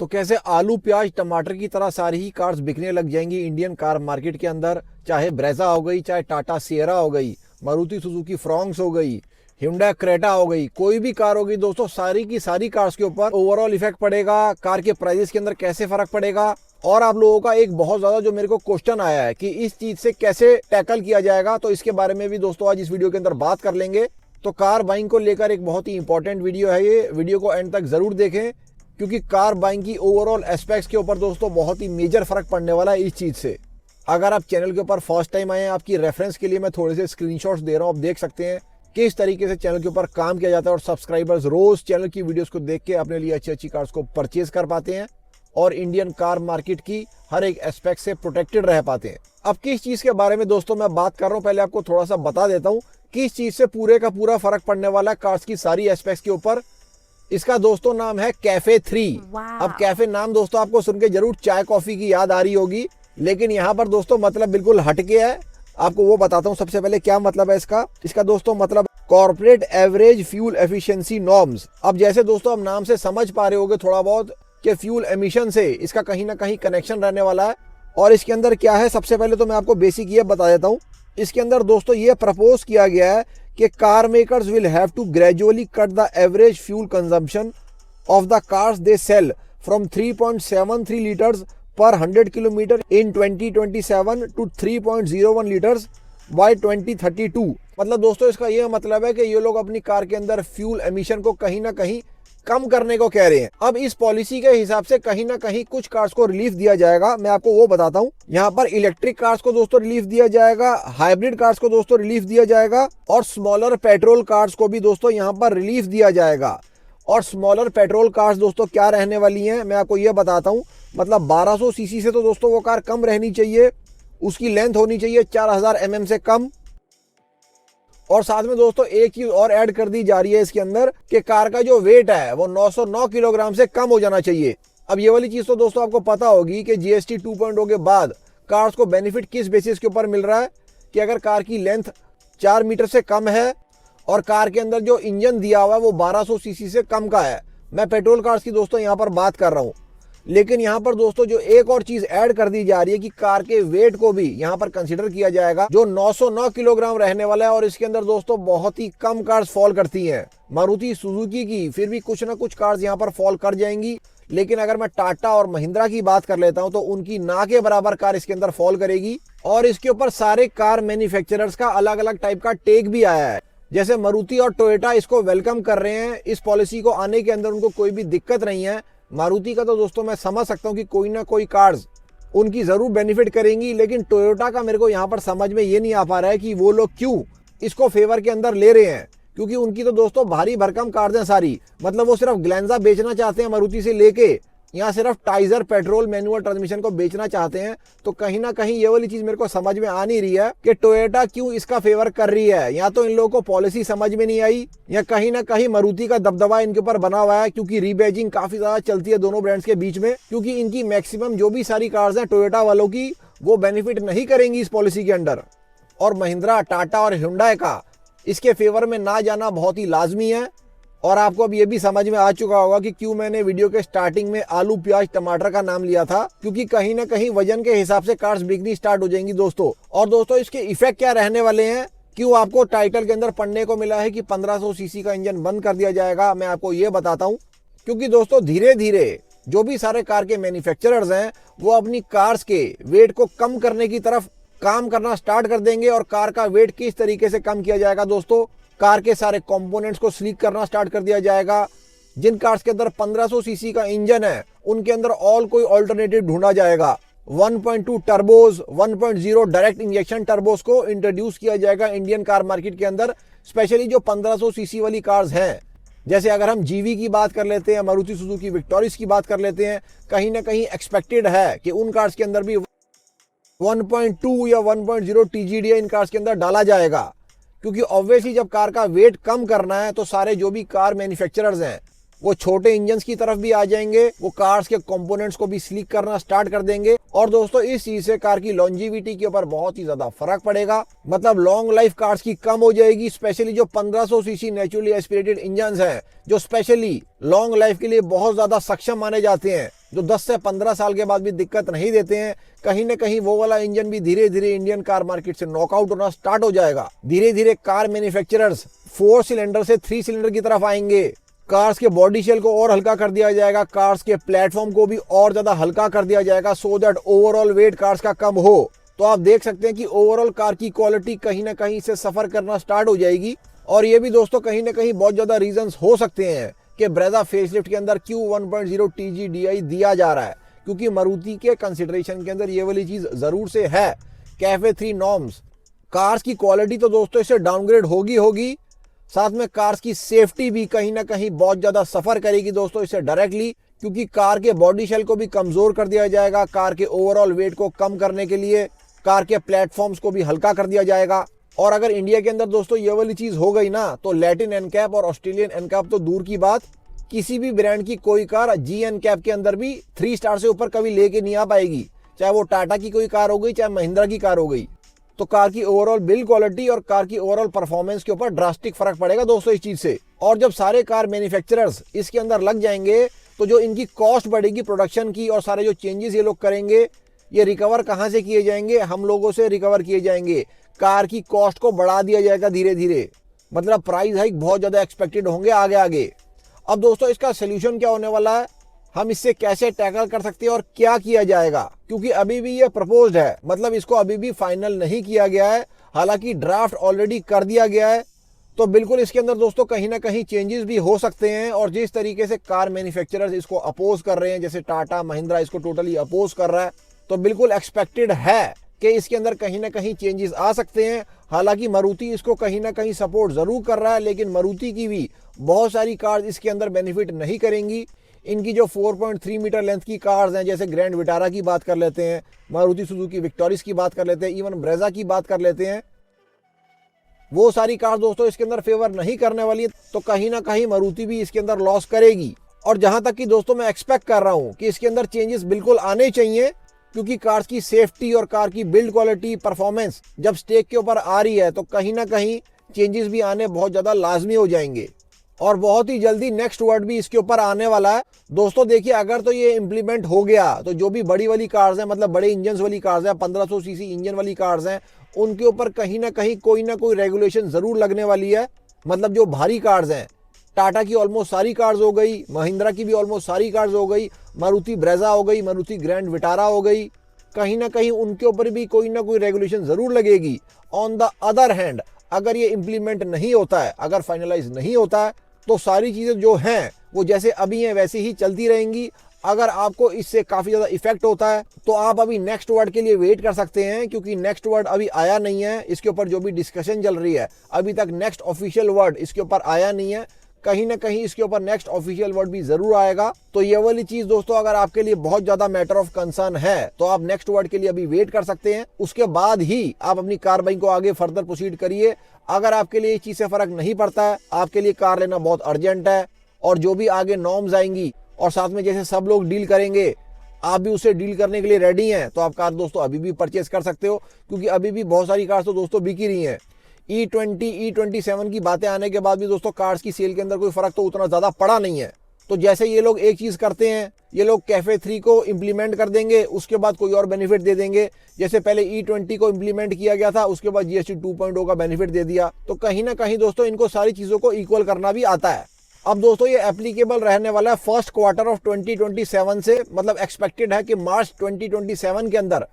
तो कैसे आलू प्याज टमाटर की तरह सारी ही कार्स बिकने लग जाएंगी इंडियन कार मार्केट के अंदर। चाहे ब्रेजा हो गई, चाहे टाटा सिएरा हो गई, मारुति सुजुकी फ्रॉन्क्स हो गई, hyundai क्रेटा हो गई, कोई भी कार होगी दोस्तों, सारी की सारी कार्स के ऊपर ओवरऑल इफेक्ट पड़ेगा। कार के प्राइसेस के अंदर कैसे फर्क पड़ेगा, और आप लोगों का एक बहुत ज्यादा जो मेरे को क्वेश्चन आया है कि इस चीज से कैसे टैकल किया जाएगा, तो इसके बारे में भी दोस्तों आज इस वीडियो के अंदर बात कर लेंगे। तो कार बाइंग को लेकर एक बहुत ही इंपॉर्टेंट वीडियो है ये, वीडियो को एंड तक जरूर देखें, क्योंकि कार बाइंग की ओवरऑल एस्पेक्ट्स के ऊपर दोस्तों बहुत ही मेजर फर्क पड़ने वाला है इस चीज से। अगर आप चैनल के ऊपर फर्स्ट टाइम आए हैं, आपकी रेफरेंस के लिए मैं थोड़े से स्क्रीनशॉट्स दे रहा हूं, आप देख सकते हैं किस तरीके से चैनल के ऊपर काम किया जाता है, और सब्सक्राइबर्स रोज चैनल की वीडियोस को देख के अपने लिए अच्छी अच्छी कार्स को परचेज कर पाते हैं और इंडियन कार मार्केट की हर एक एस्पेक्ट से प्रोटेक्टेड रह पाते हैं। अब किस चीज के बारे में दोस्तों मैं बात कर रहा हूं, पहले आपको थोड़ा सा बता देता हूं किस चीज से पूरे का पूरा फर्क पड़ने वाला है कार्स की सारी एस्पेक्ट्स के ऊपर। इसका दोस्तों नाम है कैफे 3। अब कैफे नाम दोस्तों आपको सुन के जरूर चाय कॉफी की याद आ रही होगी, लेकिन यहाँ पर दोस्तों मतलब बिल्कुल हटके है। आपको वो बताता हूँ सबसे पहले क्या मतलब है इसका दोस्तों मतलब corporate average fuel efficiency norms. अब जैसे दोस्तों आप नाम से समझ पा रहे होगे थोड़ा बहुत कि फ्यूल एमिशन से इसका कहीं ना कहीं कनेक्शन रहने वाला है। और इसके अंदर क्या है, सबसे पहले तो मैं आपको बेसिक ये बता देता हूँ। इसके अंदर दोस्तों ये प्रपोज किया गया है कि car makers will have to gradually cut the average fuel consumption of the cars they sell from 3.73 litres per 100 kilometre in 2027 to 3.01 litres by 2032। मतलब दोस्तों इसका ये मतलब है कि ये लोग अपनी कार के अंदर फ्यूल एमिशन को कहीं ना कहीं कम करने को कह रहे हैं। अब इस पॉलिसी के हिसाब से कहीं ना कहीं कुछ कार्स को रिलीफ दिया जाएगा, मैं आपको वो बताता हूँ। यहाँ पर इलेक्ट्रिक कार्स को दोस्तों रिलीफ दिया जाएगा, हाइब्रिड कार्स को दोस्तों रिलीफ दिया जाएगा, और स्मॉलर पेट्रोल कार्स को भी दोस्तों यहाँ पर रिलीफ दिया जाएगा। और स्मॉलर पेट्रोल कार्स दोस्तों क्या रहने वाली हैं, मैं आपको ये बताता हूँ। मतलब 1200 सीसी से तो दोस्तों वो कार कम रहनी चाहिए, उसकी लेंथ होनी चाहिए 4000 mm से कम। और साथ में दोस्तों एक चीज और ऐड कर दी जा रही है इसके अंदर कि कार का जो वेट है वो 909 किलोग्राम से कम हो जाना चाहिए। अब ये वाली चीज तो दोस्तों आपको पता होगी कि जीएसटी 2.0 के बाद कार्स को बेनिफिट किस बेसिस के ऊपर मिल रहा है कि अगर कार की लेंथ 4 मीटर से कम है और कार के अंदर जो इंजन दिया हुआ है वो 1200 सीसी से कम का है। मैं पेट्रोल कार्स की दोस्तों यहाँ पर बात कर रहा हूँ, लेकिन यहाँ पर दोस्तों जो एक और चीज ऐड कर दी जा रही है कि कार के वेट को भी यहाँ पर कंसीडर किया जाएगा, जो 909 किलोग्राम रहने वाला है। और इसके अंदर दोस्तों बहुत ही कम कार्स फॉल करती हैं। मारुति सुजुकी की फिर भी कुछ ना कुछ कार्स यहाँ पर फॉल कर जाएंगी, लेकिन अगर मैं टाटा और महिंद्रा की बात कर लेता हूँ तो उनकी ना के बराबर कार इसके अंदर फॉल करेगी। और इसके ऊपर सारे कार मैन्युफैक्चरर्स का अलग अलग टाइप का टेक भी आया है। जैसे मारुति और टोयोटा इसको वेलकम कर रहे हैं, इस पॉलिसी को आने के अंदर उनको कोई भी दिक्कत नहीं है। मारुति का तो दोस्तों मैं समझ सकता हूं कि कोई ना कोई कार्स उनकी जरूर बेनिफिट करेंगी, लेकिन टोयोटा का मेरे को यहां पर समझ में ये नहीं आ पा रहा है कि वो लोग क्यों इसको फेवर के अंदर ले रहे हैं, क्योंकि उनकी तो दोस्तों भारी भरकम कार्स हैं सारी। मतलब वो सिर्फ ग्लैंजा बेचना चाहते हैं मारुति से लेके, यहाँ सिर्फ टाइजर पेट्रोल मैनुअल ट्रांसमिशन को बेचना चाहते हैं। तो कहीं ना कहीं ये वाली चीज मेरे को समझ में आ नहीं रही है कि टोयोटा क्यों इसका फेवर कर रही है। या तो इन लोगों को पॉलिसी समझ में नहीं आई, या कहीं ना कहीं मारुति का दबदबा इनके ऊपर बना हुआ है, क्योंकि रीबैजिंग काफी ज्यादा चलती है दोनों ब्रांड्स के बीच में। क्योंकि इनकी मैक्सिमम जो भी सारी कार्स हैं टोयोटा वालों की, वो बेनिफिट नहीं करेंगी इस पॉलिसी के अंडर। और महिंद्रा, टाटा और hyundai का इसके फेवर में ना जाना बहुत ही लाजमी है। और आपको अब ये भी समझ में आ चुका होगा कि क्यों मैंने वीडियो के स्टार्टिंग में आलू प्याज टमाटर का नाम लिया था, क्योंकि कहीं ना कहीं वजन के हिसाब से कार्स बिकनी स्टार्ट हो जाएंगी दोस्तों। और दोस्तों इसके इफेक्ट क्या रहने वाले हैं, क्यों आपको टाइटल के अंदर पढ़ने को मिला है कि 1500 सीसी का इंजन बंद कर दिया जाएगा, मैं आपको ये बताता हूँ। क्योंकि दोस्तों धीरे धीरे जो भी सारे कार के मैन्युफैक्चरर्स हैं वो अपनी कार्स के वेट को कम करने की तरफ काम करना स्टार्ट कर देंगे। और कार का वेट किस तरीके से कम किया जाएगा दोस्तों, कार के सारे कंपोनेंट्स को स्लीक करना स्टार्ट कर दिया जाएगा। जिन कार्स के अंदर 1500 सीसी का इंजन है उनके अंदर ऑल कोई ऑल्टरनेटिव ढूंढा जाएगा। 1.2 टर्बोज, 1.0 डायरेक्ट इंजेक्शन टर्बोज को इंट्रोड्यूस किया जाएगा इंडियन कार मार्केट के अंदर, स्पेशली जो 1500 सीसी वाली कार्स हैं। जैसे अगर हम जीवी की बात कर लेते हैं, मारुति सुजुकी विक्टोरिस की बात कर लेते हैं, कहीं ना कहीं एक्सपेक्टेड है कि उन कार्स के अंदर भी 1.2 या 1.0 TGDI इन कार्स के अंदर डाला जाएगा। क्योंकि ऑब्वियसली जब कार का वेट कम करना है तो सारे जो भी कार मैन्युफैक्चरर्स हैं वो छोटे इंजन्स की तरफ भी आ जाएंगे, वो कार्स के कंपोनेंट्स को भी स्लीक करना स्टार्ट कर देंगे। और दोस्तों इस चीज से कार की लॉन्जिविटी के ऊपर बहुत ही ज्यादा फर्क पड़ेगा। मतलब लॉन्ग लाइफ कार्स की कम हो जाएगी, स्पेशली जो 1500 सीसी नेचुरली एस्पिरेटेड इंजन्स हैं जो स्पेशली लॉन्ग लाइफ के लिए बहुत ज्यादा सक्षम माने जाते हैं, जो 10 से 15 साल के बाद भी दिक्कत नहीं देते हैं, कहीं ना कहीं वो वाला इंजन भी धीरे धीरे इंडियन कार मार्केट से नॉकआउट होना स्टार्ट हो जाएगा। धीरे धीरे कार मैन्युफैक्चरर्स 4 सिलेंडर से 3 सिलेंडर की तरफ आएंगे। कार्स के बॉडी शेल को और हल्का कर दिया जाएगा, कार्स के प्लेटफॉर्म को भी और ज्यादा हल्का कर दिया जाएगा, so that overall wait cars का कम हो। तो आप देख सकते हैं कि ओवरऑल कार की क्वालिटी कहीं ना कहीं से सफर करना स्टार्ट हो जाएगी। और ये भी दोस्तों कहीं ना कहीं बहुत ज्यादा रीजंस हो सकते हैं कि ब्रेजा फेसलिफ्ट के अंदर क्यों 1.0 TGDI दिया जा रहा है, क्योंकि मारुति के कंसिडरेशन के अंदर ये वाली चीज जरूर से है। कैफे 3 नॉर्म्स, कार्स की क्वालिटी तो दोस्तों इससे डाउनग्रेड होगी, साथ में कार्स की सेफ्टी भी कहीं ना कहीं बहुत ज्यादा सफर करेगी दोस्तों इससे डायरेक्टली, क्योंकि कार के बॉडी शेल को भी कमजोर कर दिया जाएगा। कार के ओवरऑल वेट को कम करने के लिए कार के प्लेटफॉर्म्स को भी हल्का कर दिया जाएगा। और अगर इंडिया के अंदर दोस्तों ये वाली चीज हो गई ना, तो लैटिन एनकैप और ऑस्ट्रेलियन एनकैप तो दूर की बात, किसी भी ब्रांड की कोई कार जी एनकैप के अंदर भी 3 स्टार से ऊपर कभी लेके नहीं आ पाएगी, चाहे वो टाटा की कोई कार हो गई, चाहे महिंद्रा की कार हो गई। तो कार की ओवरऑल बिल्ड क्वालिटी और कार की ओवरऑल परफॉर्मेंस के ऊपर ड्रास्टिक फर्क पड़ेगा दोस्तों इस चीज से। और जब सारे कार मैन्युफैक्चरर्स इसके अंदर लग जाएंगे, तो जो इनकी कॉस्ट बढ़ेगी प्रोडक्शन की, और सारे जो चेंजेस ये लोग करेंगे, ये रिकवर कहां से किए जाएंगे? हम लोगों से रिकवर किए जाएंगे। कार की कॉस्ट को बढ़ा दिया जाएगा धीरे धीरे, मतलब प्राइस हाइक बहुत ज्यादा एक्सपेक्टेड होंगे आगे आगे। अब दोस्तों इसका सोल्यूशन क्या होने वाला है, हम इससे कैसे टैकल कर सकते हैं और क्या किया जाएगा, क्योंकि अभी भी ये प्रपोज्ड है, मतलब इसको अभी भी फाइनल नहीं किया गया है, हालांकि ड्राफ्ट ऑलरेडी कर दिया गया है। तो बिल्कुल इसके अंदर दोस्तों कहीं ना कहीं चेंजेस भी हो सकते हैं। और जिस तरीके से कार मैन्युफैक्चरर्स इसको अपोज कर रहे हैं, जैसे टाटा महिंद्रा इसको टोटली अपोज कर रहा है, तो बिल्कुल एक्सपेक्टेड है कि इसके अंदर कहीं ना कहीं चेंजेस आ सकते हैं। हालांकि मारुति इसको कहीं ना कहीं सपोर्ट जरूर कर रहा है, लेकिन मारुति की भी बहुत सारी कार्स इसके अंदर बेनिफिट नहीं करेंगी। इनकी जो 4.3 मीटर लेंथ की कार्स हैं, जैसे ग्रैंड विटारा की बात कर लेते हैं, मारुति सुजुकी विक्टोरिस की बात कर लेते हैं, इवन ब्रेजा की बात कर लेते हैं, वो सारी कार्स दोस्तों इसके अंदर फेवर नहीं करने वाली है। तो कहीं ना कहीं मारुति भी इसके अंदर लॉस करेगी। और जहां तक कि दोस्तों मैं एक्सपेक्ट कर रहा हूं कि इसके अंदर चेंजेस बिल्कुल आने चाहिए, क्योंकि कार्स की सेफ्टी और कार की बिल्ड क्वालिटी परफॉर्मेंस जब स्टेक के ऊपर आ रही है, तो कहीं ना कहीं चेंजेस भी आने बहुत ज्यादा लाजमी हो जाएंगे। और बहुत ही जल्दी नेक्स्ट वर्ड भी इसके ऊपर आने वाला है दोस्तों। देखिए, अगर तो ये इम्प्लीमेंट हो गया, तो जो भी बड़ी वाली कार्स हैं, मतलब बड़े इंजन वाली कार्स हैं, 1500 सीसी इंजन वाली कार्स हैं, उनके ऊपर कहीं ना कोई रेगुलेशन जरूर लगने वाली है। मतलब जो भारी कार्स हैं, टाटा की ऑलमोस्ट सारी कार्स हो गई, महिंद्रा की भी ऑलमोस्ट सारी कार्स हो गई, मारुति ब्रेजा हो गई, मारुति ग्रैंड विटारा हो गई, कहीं ना कहीं उनके ऊपर भी कोई ना कोई रेगुलेशन जरूर लगेगी। ऑन द अदर हैंड, अगर ये इम्प्लीमेंट नहीं होता है, अगर फाइनलाइज नहीं होता है, तो सारी चीजें जो हैं वो जैसे अभी हैं वैसे ही चलती रहेंगी। अगर आपको इससे काफी ज्यादा इफेक्ट होता है, तो आप अभी नेक्स्ट वर्ड के लिए वेट कर सकते हैं, क्योंकि नेक्स्ट वर्ड अभी आया नहीं है। इसके ऊपर जो भी डिस्कशन चल रही है, अभी तक नेक्स्ट ऑफिशियल वर्ड इसके ऊपर आया नहीं है। कहीं ना कहीं इसके ऊपर नेक्स्ट ऑफिशियल वर्ड भी जरूर आएगा। तो ये वाली चीज दोस्तों अगर आपके लिए बहुत ज्यादा मैटर ऑफ कंसर्न है, तो आप नेक्स्ट वर्ड के लिए अभी वेट कर सकते हैं। उसके बाद ही आप अपनी कार बाइंग को आगे फर्दर प्रोसीड करिए। अगर आपके लिए इस चीज से फर्क नहीं पड़ता है, आपके लिए कार लेना बहुत अर्जेंट है, और जो भी आगे नॉर्म्स आएंगी और साथ में जैसे सब लोग डील करेंगे, आप भी उससे डील करने के लिए रेडी हैं, तो आप कार दोस्तों अभी भी परचेज कर सकते हो, क्योंकि अभी भी बहुत सारी कार्स तो दोस्तों बिक ही रही हैं। E20, E27 की बातें आने के बाद भी दोस्तों कार्स की सेल के अंदर कोई फर्क तो उतना ज्यादा पड़ा नहीं है। तो जैसे ये लोग एक चीज करते हैं, ये लोग कैफे 3 को इम्प्लीमेंट कर देंगे, उसके बाद कोई और बेनिफिट दे देंगे। जैसे पहले E20 को इम्प्लीमेंट किया गया था, उसके बाद GST 2.0 का बेनिफिट दे दिया। तो कहीं ना कहीं दोस्तों इनको सारी चीजों को इक्वल करना भी आता है। अब दोस्तों ये एप्लीकेबल रहने वाला है फर्स्ट क्वार्टर ऑफ 2027 से, मतलब एक्सपेक्टेड है कि मार्च 2027 के अंदर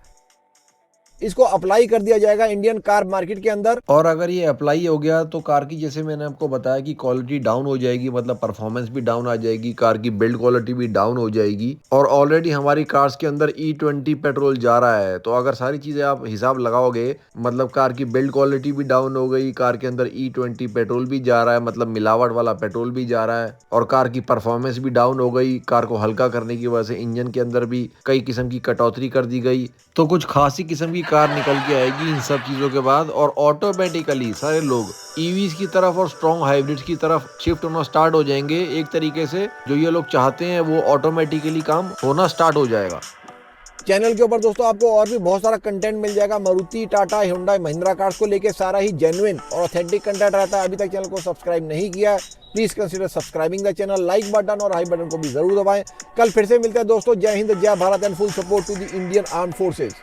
इसको अप्लाई कर दिया जाएगा इंडियन कार मार्केट के अंदर। और अगर ये अप्लाई हो गया तो कार की, जैसे मैंने आपको बताया कि क्वालिटी डाउन हो जाएगी, मतलब परफॉर्मेंस भी डाउन आ जाएगी, कार की बिल्ड क्वालिटी भी डाउन हो जाएगी। और ऑलरेडी हमारी कार्स के अंदर E20 पेट्रोल जा रहा है, तो अगर सारी चीजें आप हिसाब लगाओगे, मतलब कार की बिल्ड क्वालिटी भी डाउन हो गई, कार के अंदर E20 पेट्रोल भी जा रहा है, मतलब मिलावट वाला पेट्रोल भी जा रहा है, और कार की परफॉर्मेंस भी डाउन हो गई। कार को हल्का करने की वजह से इंजन के अंदर भी कई किस्म की कटौती कर दी गई, तो कुछ खासी किस्म की कार निकल के आएगी इन सब चीजों के बाद। और ऑटोमेटिकली सारे लोग ईवीज की तरफ और स्ट्रॉन्ग हाइब्रिड्स की तरफ शिफ्ट होना स्टार्ट हो जाएंगे। एक तरीके से जो ये लोग चाहते हैं वो ऑटोमेटिकली काम होना स्टार्ट हो जाएगा। चैनल के ऊपर दोस्तों आपको और भी बहुत सारा कंटेंट मिल जाएगा। मारुति, टाटा, हुंडई, महिंद्रा कार्स को लेके सारा ही जेन्युइन और ऑथेंटिक कंटेंट रहता है। अभी तक चैनल को सब्सक्राइब नहीं किया है, please consider subscribing the channel. Like button और हाई बटन को भी जरूर दबाएं। कल फिर से मिलते हैं दोस्तों। जय हिंद, जय Bharat and full support to the Indian armed forces.